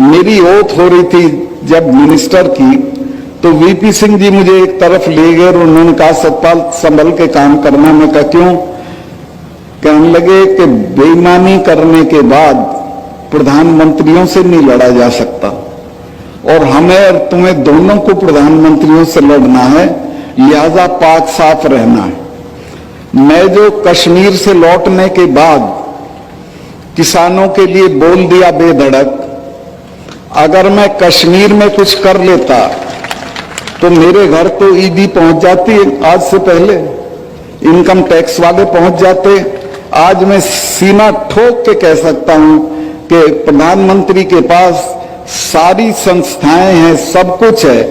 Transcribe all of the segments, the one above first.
मेरी ओथ हो रही थी जब मिनिस्टर की, तो वीपी सिंह जी मुझे एक तरफ ले गए और उन्होंने कहा सतपाल संभल के काम करना। मैं कहा क्यों? कहने लगे कि बेईमानी करने के बाद प्रधानमंत्रियों से नहीं लड़ा जा सकता और हमें और तुम्हें दोनों को प्रधानमंत्रियों से लड़ना है, लिहाजा पाक साफ रहना है। मैं जो कश्मीर से लौटने के बाद किसानों के लिए बोल दिया बेधड़क, अगर मैं कश्मीर में कुछ कर लेता तो मेरे घर तो ईडी पहुंच जाती आज से पहले, इनकम टैक्स वाले पहुंच जाते। आज मैं सीना ठोक के कह सकता हूं कि प्रधानमंत्री के पास सारी संस्थाएं हैं, सब कुछ है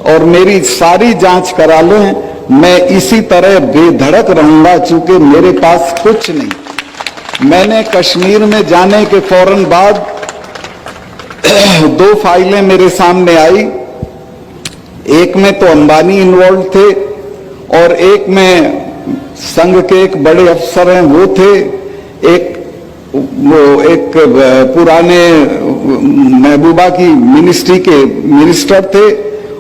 और मेरी सारी जांच करा लें, मैं इसी तरह बेधड़क रहूंगा चूंकि मेरे पास कुछ नहीं। मैंने कश्मीर में जाने के फौरन बाद 2 फाइलें मेरे सामने आई, एक में तो अंबानी इन्वॉल्व थे और एक में संघ के एक बड़े अफसर हैं वो थे, एक पुराने महबूबा की मिनिस्ट्री के मिनिस्टर थे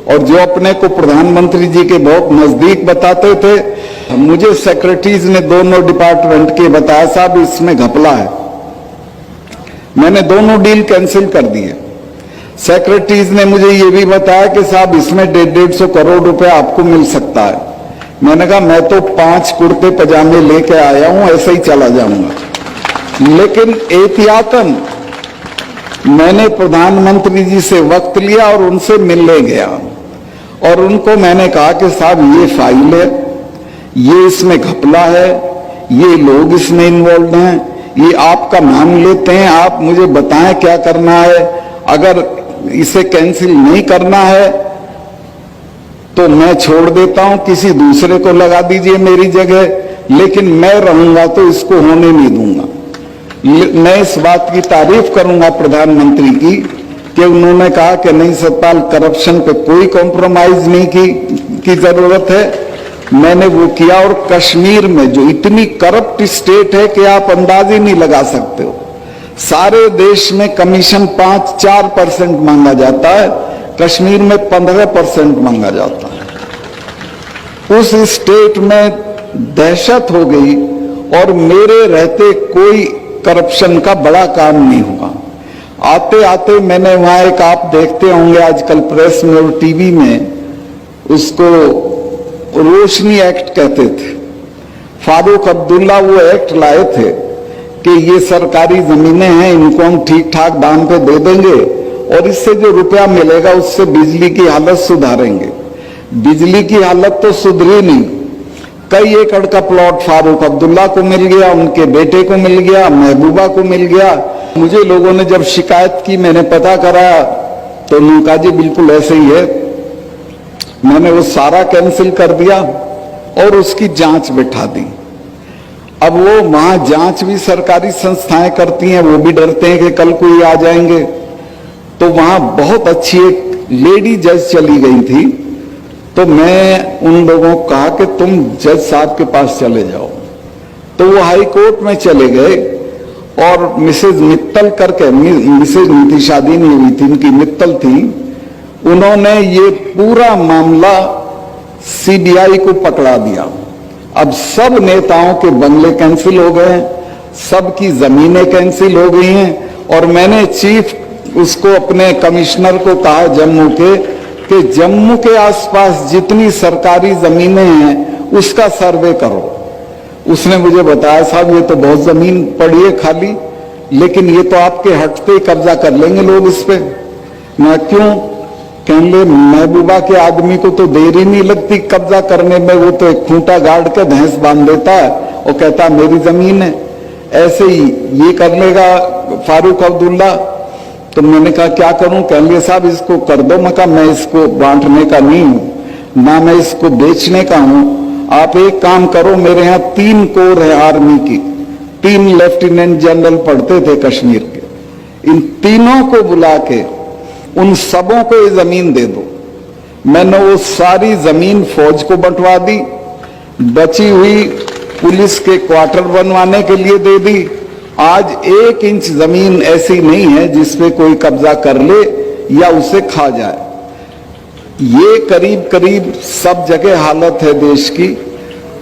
और जो अपने को प्रधानमंत्री जी के बहुत नजदीक बताते थे। मुझे सेक्रेटरीज ने दोनों डिपार्टमेंट के बताया साहब इसमें घपला है। मैंने दोनों डील कैंसिल कर दिए। सेक्रेटरीज ने मुझे ये भी बताया कि साहब इसमें 150 करोड़ रुपए आपको मिल सकता है। मैंने कहा मैं तो 5 कुर्ते पजामे लेके आया हूं, ऐसे ही चला जाऊंगा। लेकिन एहतियातन मैंने प्रधानमंत्री जी से वक्त लिया और उनसे मिलने गया और उनको मैंने कहा कि साहब ये फाइल है, ये इसमें घपला है, ये लोग इसमें इन्वॉल्व हैं, ये आपका नाम लेते हैं, आप मुझे बताएं क्या करना है। अगर इसे कैंसिल नहीं करना है तो मैं छोड़ देता हूं, किसी दूसरे को लगा दीजिए मेरी जगह, लेकिन मैं रहूंगा तो इसको होने नहीं दूंगा। मैं इस बात की तारीफ करूंगा प्रधानमंत्री की कि उन्होंने कहा कि नहीं सतपाल, करप्शन पे कोई कॉम्प्रोमाइज नहीं की जरूरत है। मैंने वो किया और कश्मीर में जो इतनी करप्ट स्टेट है कि आप अंदाज ही नहीं लगा सकते हो। सारे देश में कमीशन 5-4% मांगा जाता है, कश्मीर में 15% मांगा जाता है। उस स्टेट में दहशत हो गई और मेरे रहते कोई करप्शन का बड़ा काम नहीं हुआ। आते आते मैंने वहां एक, आप देखते होंगे आजकल प्रेस में और टीवी में, उसको रोशनी एक्ट कहते थे। फारूक अब्दुल्ला वो एक्ट लाए थे कि ये सरकारी जमीनें हैं, इनको हम ठीक ठाक दाम पे दे देंगे और इससे जो रुपया मिलेगा उससे बिजली की हालत सुधारेंगे। बिजली की हालत तो सुधरी नहीं। कई एकड़ का प्लॉट फारूक अब्दुल्ला को मिल गया, उनके बेटे को मिल गया, महबूबा को मिल गया। मुझे लोगों ने जब शिकायत की, मैंने पता करा तो उनका जी बिल्कुल ऐसे ही है। मैंने वो सारा कैंसिल कर दिया और उसकी जांच बिठा दी। अब वो वहां जांच भी सरकारी संस्थाएं करती हैं, वो भी डरते हैं कि कल कोई आ जाएंगे। तो वहां बहुत अच्छी एक लेडी जज चली गई थी, तो मैं उन लोगों को कहा कि तुम जज साहब के पास चले जाओ। तो वो हाई कोर्ट में चले गए और मिसेज मित्तल करके, मिसेज उनकी शादी नहीं हुई थी, उनकी मित्तल थी, उन्होंने ये पूरा मामला सीबीआई को पकड़ा दिया। अब सब नेताओं के बंगले कैंसिल हो गए, सबकी जमीनें कैंसिल हो गई हैं और मैंने चीफ उसको अपने कमिश्नर को कहा जम्मू के कि जम्मू के आसपास जितनी सरकारी जमीनें हैं उसका सर्वे करो। उसने मुझे बताया साहब ये तो बहुत जमीन पड़ी है खाली, लेकिन ये तो आपके हटते ही कब्जा कर लेंगे लोग इस पे। मैं क्यों? कहने महबूबा के आदमी को तो देर ही नहीं लगती कब्जा करने में, वो तो एक खूंटा गाड़ के भैंस बांध देता है और कहता मेरी जमीन है। ऐसे ही ये कर लेगा फारूक अब्दुल्ला। तो मैंने कहा क्या करूं? कह लिए साहब इसको कर दो। मैं कहा मैं इसको बांटने का नहीं हूं, ना मैं इसको बेचने का हूं। आप एक काम करो, मेरे यहाँ 3 कोर है आर्मी की, 3 लेफ्टिनेंट जनरल पढ़ते थे कश्मीर के, इन तीनों को बुला के उन सबों को ये जमीन दे दो। मैंने वो सारी जमीन फौज को बंटवा दी, बची हुई पुलिस के क्वार्टर बनवाने के लिए दे दी आज 1 इंच जमीन ऐसी नहीं है जिसपे कोई कब्जा कर ले या उसे खा जाए। ये करीब करीब सब जगह हालत है देश की।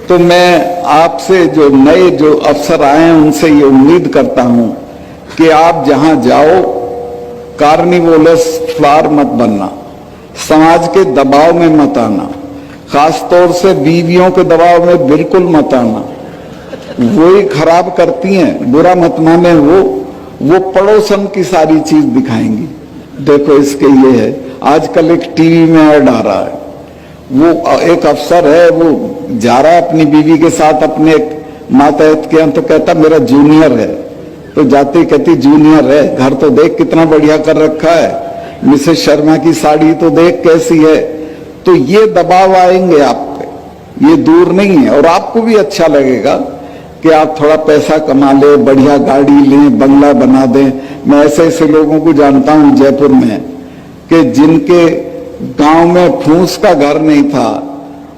तो मैं आपसे जो नए जो अफसर आए हैं उनसे ये उम्मीद करता हूं कि आप जहां जाओ कार्निवोलस फ्लावर मत बनना, समाज के दबाव में मत आना, खासतौर से बीवियों के दबाव में बिल्कुल मत आना। वो ही खराब करती हैं, बुरा मत माने। वो पड़ोसन की सारी चीज दिखाएंगी। देखो इसके ये है, आजकल एक टीवी में ऐड आ रहा है, वो एक अफसर है, वो जा रहा है अपनी बीवी के साथ अपने एक मातहत के यहाँ, तो कहता मेरा जूनियर है। तो जाती कहती जूनियर है, घर तो देख कितना बढ़िया कर रखा है, मिसेस शर्मा की साड़ी तो देख कैसी है। तो ये दबाव आएंगे आप पे, ये दूर नहीं है। और आपको भी अच्छा लगेगा कि आप थोड़ा पैसा कमा ले, बढ़िया गाड़ी लें, बंगला बना दें। मैं ऐसे ऐसे लोगों को जानता हूं जयपुर में कि जिनके गांव में फूस का घर नहीं था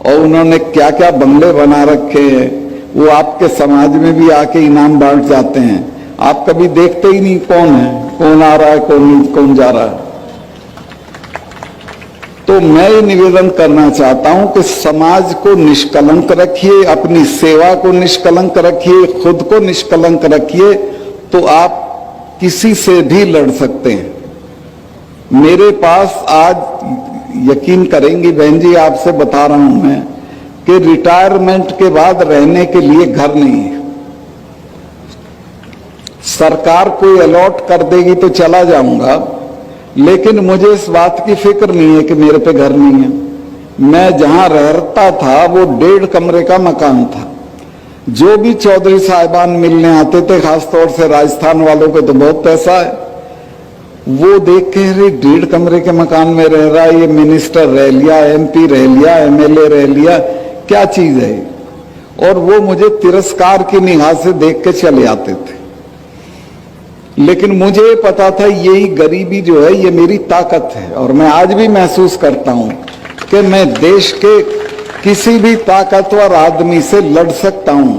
और उन्होंने क्या क्या बंगले बना रखे हैं, वो आपके समाज में भी आके इनाम बांट जाते हैं। आप कभी देखते ही नहीं कौन है, कौन आ रहा है, कौन जा रहा है। तो मैं ये निवेदन करना चाहता हूं कि समाज को निष्कलंक रखिए, अपनी सेवा को निष्कलंक रखिए, खुद को निष्कलंक रखिए, तो आप किसी से भी लड़ सकते हैं। मेरे पास आज यकीन करेंगी बहन जी, आपसे बता रहा हूं मैं कि रिटायरमेंट के बाद रहने के लिए घर नहीं है। सरकार कोई अलॉट कर देगी तो चला जाऊंगा, लेकिन मुझे इस बात की फिक्र नहीं है कि मेरे पे घर नहीं है। मैं जहां रहता था वो 1.5 कमरे का मकान था। जो भी चौधरी साहिबान मिलने आते थे, खासतौर से राजस्थान वालों को तो बहुत पैसा है, वो देख के अरे 1.5 कमरे के मकान में रह रहा है, ये मिनिस्टर रह लिया, MP रह लिया, MLA रह लिया, क्या चीज है। और वो मुझे तिरस्कार की निगाह से देख के चले आते थे। लेकिन मुझे पता था यही गरीबी जो है ये मेरी ताकत है। और मैं आज भी महसूस करता हूं कि मैं देश के किसी भी ताकतवर आदमी से लड़ सकता हूं।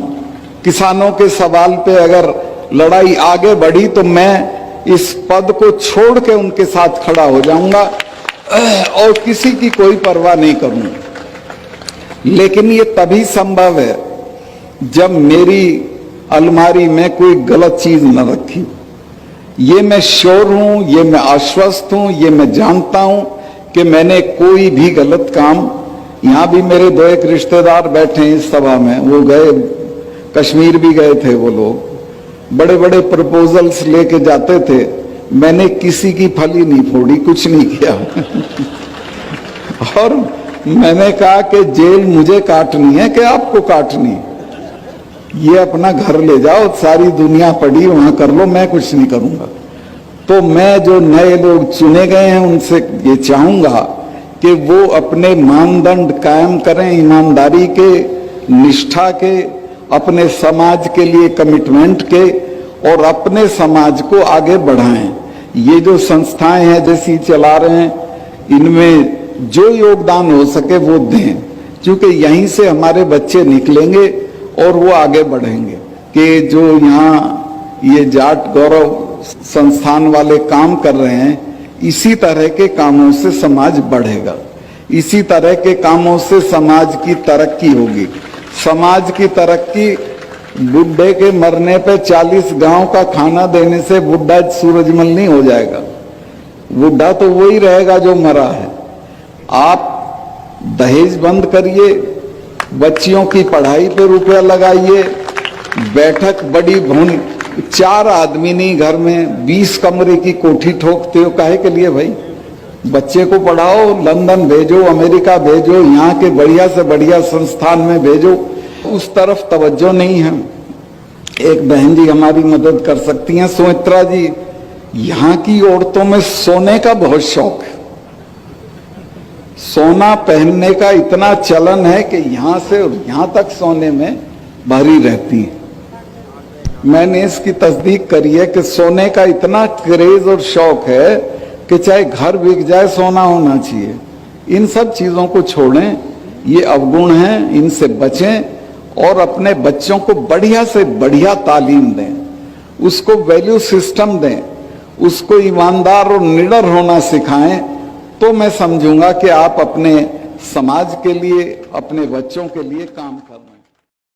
किसानों के सवाल पे अगर लड़ाई आगे बढ़ी तो मैं इस पद को छोड़ के उनके साथ खड़ा हो जाऊंगा और किसी की कोई परवाह नहीं करूंगा। लेकिन ये तभी संभव है जब मेरी अलमारी में कोई गलत चीज न रखी। ये मैं श्योर हूं, ये मैं आश्वस्त हूं, ये मैं जानता हूं कि मैंने कोई भी गलत काम, यहां भी मेरे 2 एक रिश्तेदार बैठे हैं इस सभा में, वो गए कश्मीर भी गए थे, वो लोग बड़े बड़े प्रपोजल्स लेके जाते थे। मैंने किसी की फली नहीं फोड़ी, कुछ नहीं किया। और मैंने कहा कि जेल मुझे काटनी है कि आपको काटनी, ये अपना घर ले जाओ, सारी दुनिया पड़ी वहां कर लो, मैं कुछ नहीं करूंगा। तो मैं जो नए लोग चुने गए हैं उनसे ये चाहूंगा कि वो अपने मानदंड कायम करें, ईमानदारी के, निष्ठा के, अपने समाज के लिए कमिटमेंट के, और अपने समाज को आगे बढ़ाएं। ये जो संस्थाएं हैं जैसी चला रहे हैं, इनमें जो योगदान हो सके वो दें, क्योंकि यहीं से हमारे बच्चे निकलेंगे और वो आगे बढ़ेंगे। कि जो यहाँ ये जाट गौरव संस्थान वाले काम कर रहे हैं, इसी तरह के कामों से समाज बढ़ेगा, इसी तरह के कामों से समाज की तरक्की होगी। समाज की तरक्की बुढ़े के मरने पे 40 गांव का खाना देने से बुढ़ा सूरजमल नहीं हो जाएगा। बुढ़ा तो वही रहेगा जो मरा है। आप दहेज बंद करिए, बच्चियों की पढ़ाई पे रुपया लगाइए, बैठक बड़ी भवन, 4 आदमी नहीं घर में 20 कमरे की कोठी ठोकते हो, काहे के लिए भाई? बच्चे को पढ़ाओ, लंदन भेजो, अमेरिका भेजो, यहाँ के बढ़िया से बढ़िया संस्थान में भेजो। उस तरफ तवज्जो नहीं है। एक बहन जी हमारी मदद कर सकती हैं, सुमित्रा जी। यहाँ की औरतों में सोने का बहुत शौक है, सोना पहनने का इतना चलन है कि यहां से यहां तक सोने में भरी रहती है। मैंने इसकी तस्दीक करी है कि सोने का इतना क्रेज और शौक है कि चाहे घर बिक जाए सोना होना चाहिए। इन सब चीजों को छोड़ें, ये अवगुण हैं, इनसे बचें और अपने बच्चों को बढ़िया से बढ़िया तालीम दें। उसको वैल्यू सिस्टम दें, उसको ईमानदार और निडर होना सिखाएं, तो मैं समझूंगा कि आप अपने समाज के लिए, अपने बच्चों के लिए काम कर